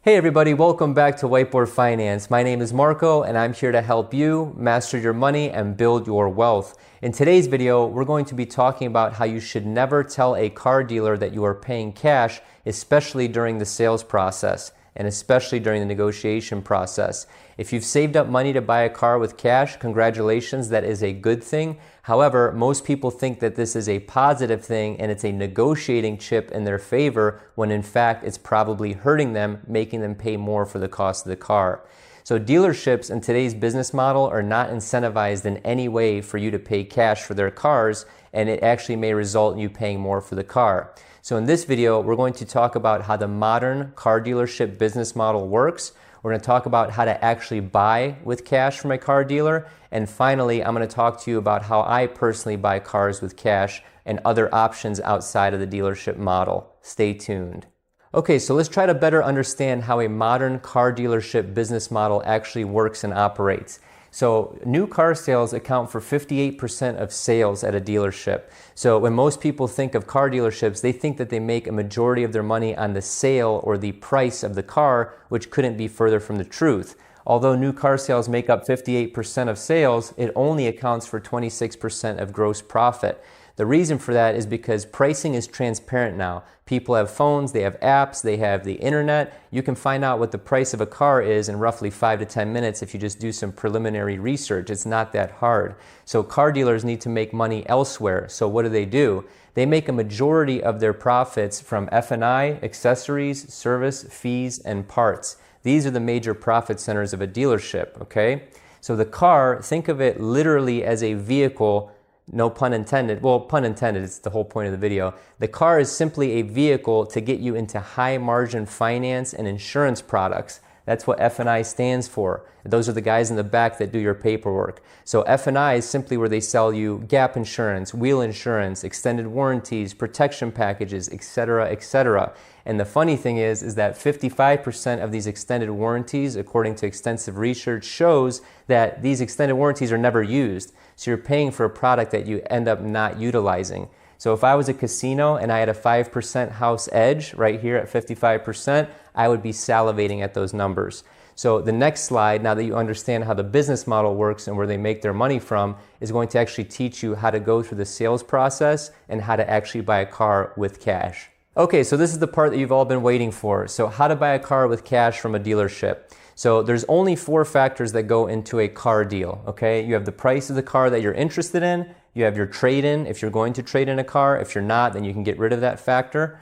Hey everybody, welcome back to Whiteboard Finance. My name is Marco and I'm here to help you master your money and build your wealth. In today's video, we're going to be talking about how you should never tell a car dealer that you are paying cash, especially during the sales process and especially during the negotiation process. If you've saved up money to buy a car with cash, congratulations, that is a good thing. However, most people think that this is a positive thing and it's a negotiating chip in their favor when in fact it's probably hurting them, making them pay more for the cost of the car. So dealerships in today's business model are not incentivized in any way for you to pay cash for their cars, and it actually may result in you paying more for the car. So in this video, we're going to talk about how the modern car dealership business model works. We're going to talk about how to actually buy with cash from a car dealer. And finally, I'm going to talk to you about how I personally buy cars with cash and other options outside of the dealership model. Stay tuned. Okay, so let's try to better understand how a modern car dealership business model actually works and operates. So new car sales account for 58% of sales at a dealership. So when most people think of car dealerships, they think that they make a majority of their money on the sale or the price of the car, which couldn't be further from the truth. Although new car sales make up 58% of sales, it only accounts for 26% of gross profit. The reason for that is because pricing is transparent now. People have phones, they have apps, they have the internet. You can find out what the price of a car is in roughly 5 to 10 minutes if you just do some preliminary research. It's not that hard. So car dealers need to make money elsewhere. So what do? They make a majority of their profits from F&I, accessories, service, fees, and parts. These are the major profit centers of a dealership, okay? So the car, think of it literally as a vehicle. No pun intended. Well, pun intended, it's the whole point of the video. The car is simply a vehicle to get you into high margin finance and insurance products. That's what F&I stands for. Those are the guys in the back that do your paperwork. So F&I is simply where they sell you gap insurance, wheel insurance, extended warranties, protection packages, etc., etc. And the funny thing is that 55% of these extended warranties, according to extensive research, shows that these extended warranties are never used. So you're paying for a product that you end up not utilizing. So if I was a casino and I had a 5% house edge right here at 55%, I would be salivating at those numbers. So the next slide, now that you understand how the business model works and where they make their money from, is going to actually teach you how to go through the sales process and how to actually buy a car with cash. Okay, so this is the part that you've all been waiting for. So how to buy a car with cash from a dealership. So there's only 4 factors that go into a car deal, okay? You have the price of the car that you're interested in. You have your trade-in if you're going to trade in a car. If you're not, then you can get rid of that factor.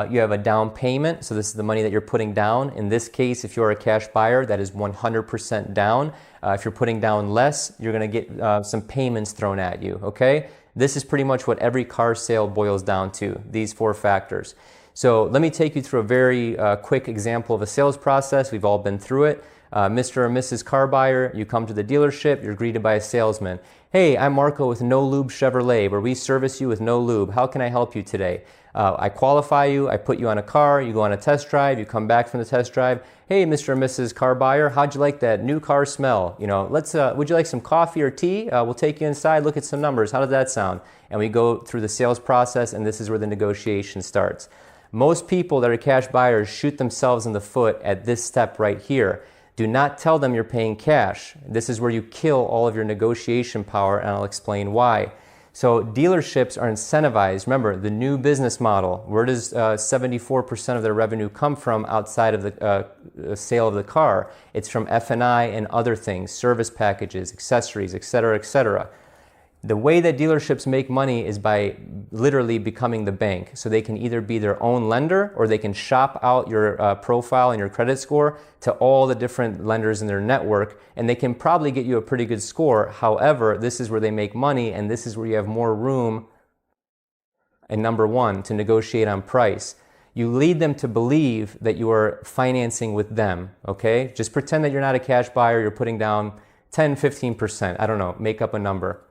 You have a down payment, so this is the money that you're putting down. In this case, if you're a cash buyer, that is 100% down. If you're putting down less, you're going to get some payments thrown at you, okay? This is pretty much what every car sale boils down to, these 4 factors. So let me take you through a very quick example of a sales process. We've all been through it. Mr. or Mrs. Car Buyer, you come to the dealership, you're greeted by a salesman. Hey, I'm Marco with No Lube Chevrolet, where we service you with no lube. How can I help you today? I qualify you, I put you on a car, you go on a test drive, you come back from the test drive. Hey, Mr. or Mrs. Car Buyer, how'd you like that new car smell? You know, would you like some coffee or tea? We'll take you inside, look at some numbers. How does that sound? And we go through the sales process, and this is where the negotiation starts. Most people that are cash buyers shoot themselves in the foot at this step right here. Do not tell them you're paying cash. This is where you kill all of your negotiation power, and I'll explain why. So dealerships are incentivized. Remember, the new business model, where does 74% of their revenue come from outside of the sale of the car? It's from F&I and other things, service packages, accessories, etc., etc. The way that dealerships make money is by literally becoming the bank. So they can either be their own lender or they can shop out your profile and your credit score to all the different lenders in their network, and they can probably get you a pretty good score. However, this is where they make money, and this is where you have more room, and number 1, to negotiate on price. You lead them to believe that you are financing with them, okay? Just pretend that you're not a cash buyer, you're putting down 10, 15%, I don't know, make up a number.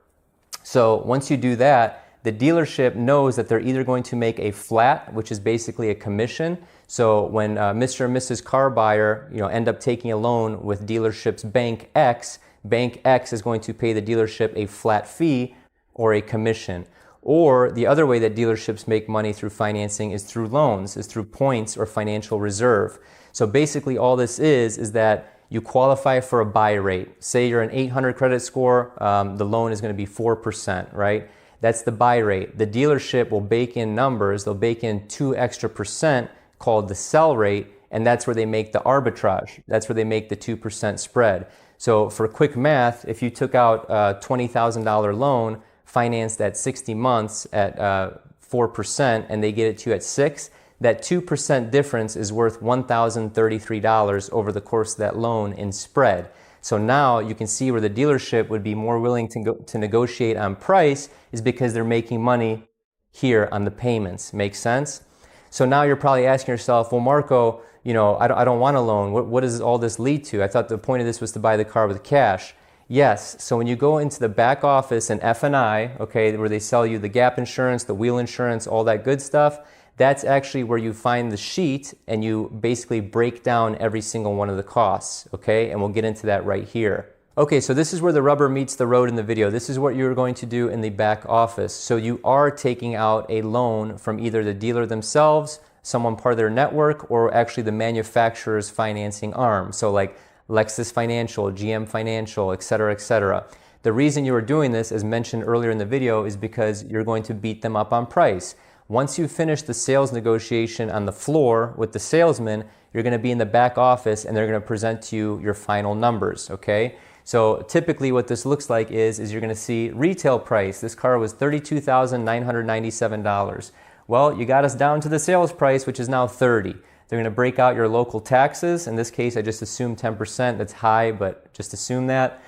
So once you do that, the dealership knows that they're either going to make a flat, which is basically a commission. So when Mr. and Mrs. Car Buyer, end up taking a loan with dealership's Bank X is going to pay the dealership a flat fee or a commission. Or the other way that dealerships make money through financing is through loans, is through points or financial reserve. So basically all this is that you qualify for a buy rate. Say you're an 800 credit score, the loan is going to be 4%, right? That's the buy rate. The dealership will bake in numbers, they'll bake in 2 extra percent called the sell rate, and that's where they make the arbitrage. That's where they make the 2% spread. So for quick math, if you took out a $20,000 loan, financed at 60 months at 4%, and they get it to you at 6%, that 2% difference is worth $1,033 over the course of that loan in spread. So now you can see where the dealership would be more willing to negotiate on price is because they're making money here on the payments. Make sense? So now you're probably asking yourself, well, Marco, you know, I don't want a loan. What does all this lead to? I thought the point of this was to buy the car with cash. Yes, so when you go into the back office in F&I, okay, where they sell you the gap insurance, the wheel insurance, all that good stuff, that's actually where you find the sheet and you basically break down every single one of the costs, okay? And we'll get into that right here. Okay, so this is where the rubber meets the road in the video. This is what you're going to do in the back office. So you are taking out a loan from either the dealer themselves, someone part of their network, or actually the manufacturer's financing arm. So like Lexus Financial, GM Financial, et cetera, et cetera. The reason you are doing this, as mentioned earlier in the video, is because you're going to beat them up on price. Once you finish the sales negotiation on the floor with the salesman, you're going to be in the back office and they're going to present to you your final numbers, okay? So typically what this looks like is you're going to see retail price. This car was $32,997. Well, you got us down to the sales price, which is now $30,000. They're going to break out your local taxes. In this case, I just assume 10%. That's high, but just assume that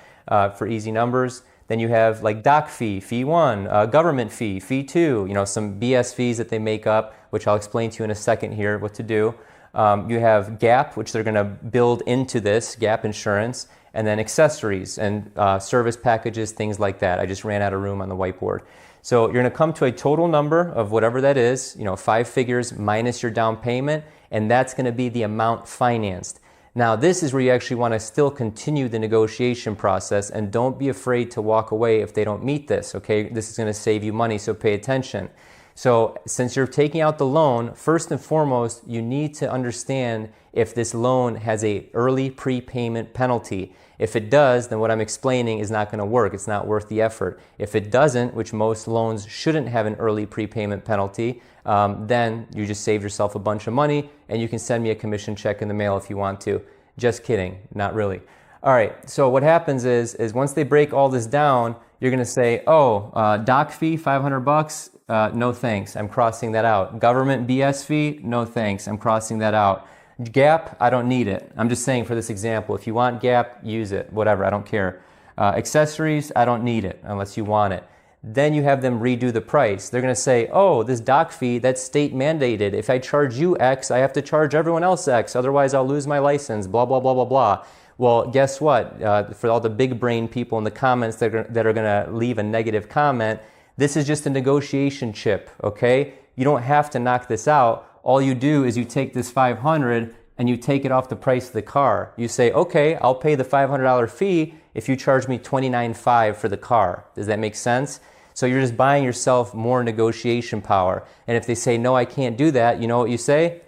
for easy numbers. Then you have like doc fee, fee 1, government fee, fee 2, you know, some BS fees that they make up, which I'll explain to you in a second here what to do. You have GAP, which they're going to build into this, GAP insurance, and then accessories and service packages, things like that. I just ran out of room on the whiteboard. So you're going to come to a total number of whatever that is, you know, 5 figures minus your down payment, and that's going to be the amount financed. Now, this is where you actually want to still continue the negotiation process, and don't be afraid to walk away if they don't meet this, okay? This is going to save you money, so pay attention. So since you're taking out the loan, first and foremost, you need to understand if this loan has an early prepayment penalty. If it does, then what I'm explaining is not going to work. It's not worth the effort. If it doesn't, which most loans shouldn't have an early prepayment penalty, then you just save yourself a bunch of money and you can send me a commission check in the mail if you want to. Just kidding, not really. All right, so what happens is once they break all this down, you're going to say, oh, doc fee, $500, no thanks, I'm crossing that out. Government BS fee, no thanks, I'm crossing that out. GAP, I don't need it. I'm just saying for this example, if you want GAP, use it, whatever, I don't care. Accessories, I don't need it unless you want it. Then you have them redo the price. They're going to say, oh, this doc fee, that's state mandated. If I charge you X, I have to charge everyone else X. Otherwise, I'll lose my license, blah, blah, blah, blah, blah. Well, guess what? For all the big brain people in the comments that are going to leave a negative comment, this is just a negotiation chip, okay? You don't have to knock this out. All you do is you take this $500 and you take it off the price of the car. You say, okay, I'll pay the $500 fee if you charge me $29,500 for the car. Does that make sense? So you're just buying yourself more negotiation power. And if they say, no, I can't do that, you know what you say?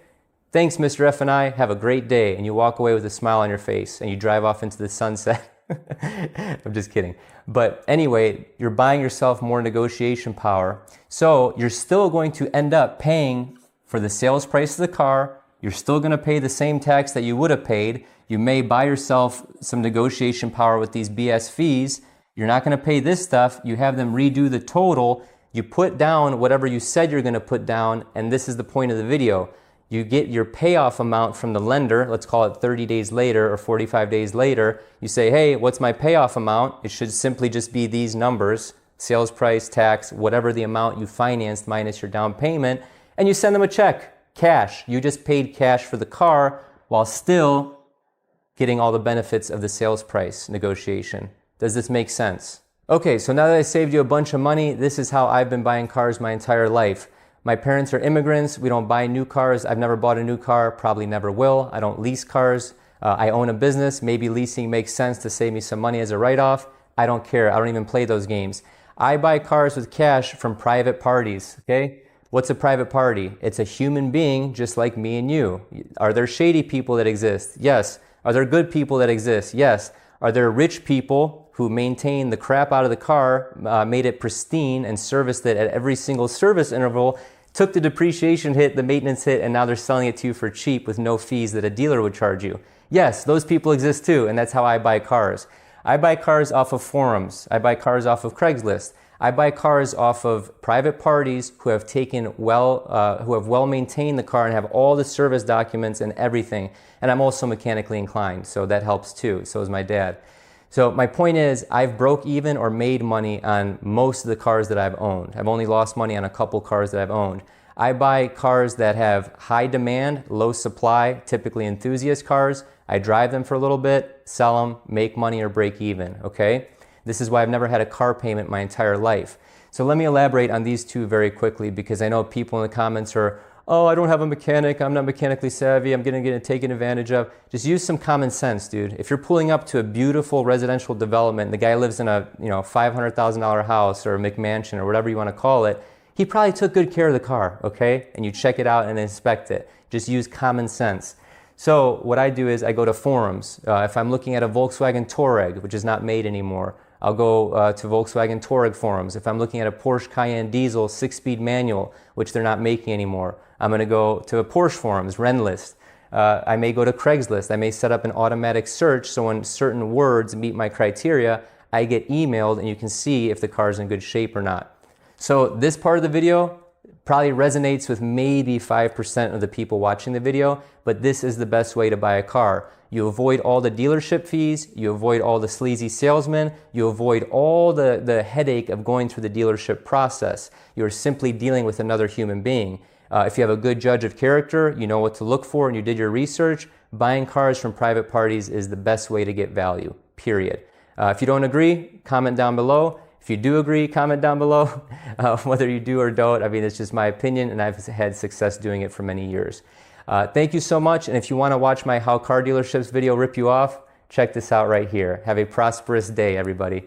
Thanks, Mr. F&I, have a great day. And you walk away with a smile on your face and you drive off into the sunset. I'm just kidding. But anyway, you're buying yourself more negotiation power. So you're still going to end up paying for the sales price of the car. You're still going to pay the same tax that you would have paid. You may buy yourself some negotiation power with these BS fees. You're not going to pay this stuff. You have them redo the total. You put down whatever you said you're going to put down, and this is the point of the video. You get your payoff amount from the lender, let's call it 30 days later or 45 days later. You say, hey, what's my payoff amount? It should simply just be these numbers, sales price, tax, whatever the amount you financed minus your down payment, and you send them a check, cash. You just paid cash for the car while still getting all the benefits of the sales price negotiation. Does this make sense? Okay, so now that I saved you a bunch of money, this is how I've been buying cars my entire life. My parents are immigrants. We don't buy new cars. I've never bought a new car, probably never will. I don't lease cars. I own a business. Maybe leasing makes sense to save me some money as a write-off. I don't care. I don't even play those games. I buy cars with cash from private parties, okay? What's a private party? It's a human being just like me and you. Are there shady people that exist? Yes. Are there good people that exist? Yes. Are there rich people who maintain the crap out of the car, made it pristine, and serviced it at every single service interval, took the depreciation hit, the maintenance hit, and now they're selling it to you for cheap with no fees that a dealer would charge you? Yes, those people exist too, and that's how I buy cars. I buy cars off of forums. I buy cars off of Craigslist. I buy cars off of private parties who have well maintained the car and have all the service documents and everything. And I'm also mechanically inclined, so that helps too. So is my dad. So my point is, I've broke even or made money on most of the cars that I've owned. I've only lost money on a couple cars that I've owned. I buy cars that have high demand, low supply, typically enthusiast cars. I drive them for a little bit, sell them, make money or break even, okay? This is why I've never had a car payment my entire life. So let me elaborate on these two very quickly, because I know people in the comments are, oh, I don't have a mechanic, I'm not mechanically savvy, I'm gonna get taken advantage of. Just use some common sense, dude. If you're pulling up to a beautiful residential development, the guy lives in a $500,000 house or a McMansion or whatever you wanna call it, he probably took good care of the car, okay? And you check it out and inspect it. Just use common sense. So what I do is I go to forums. If I'm looking at a Volkswagen Touareg, which is not made anymore, I'll go to Volkswagen Touareg forums. If I'm looking at a Porsche Cayenne diesel 6-speed manual, which they're not making anymore, I'm going to go to a Porsche forums, Rennlist. I may go to Craigslist. I may set up an automatic search so when certain words meet my criteria, I get emailed and you can see if the car is in good shape or not. So this part of the video probably resonates with maybe 5% of the people watching the video, but this is the best way to buy a car. You avoid all the dealership fees, you avoid all the sleazy salesmen, you avoid all the headache of going through the dealership process. You're simply dealing with another human being. If you have a good judge of character, you know what to look for and you did your research, buying cars from private parties is the best way to get value, period. If you don't agree, comment down below. If you do agree, comment down below. Whether you do or don't, I mean, it's just my opinion and I've had success doing it for many years. Thank you so much, and if you want to watch my How Car Dealerships video rip you off, check this out right here. Have a prosperous day, everybody.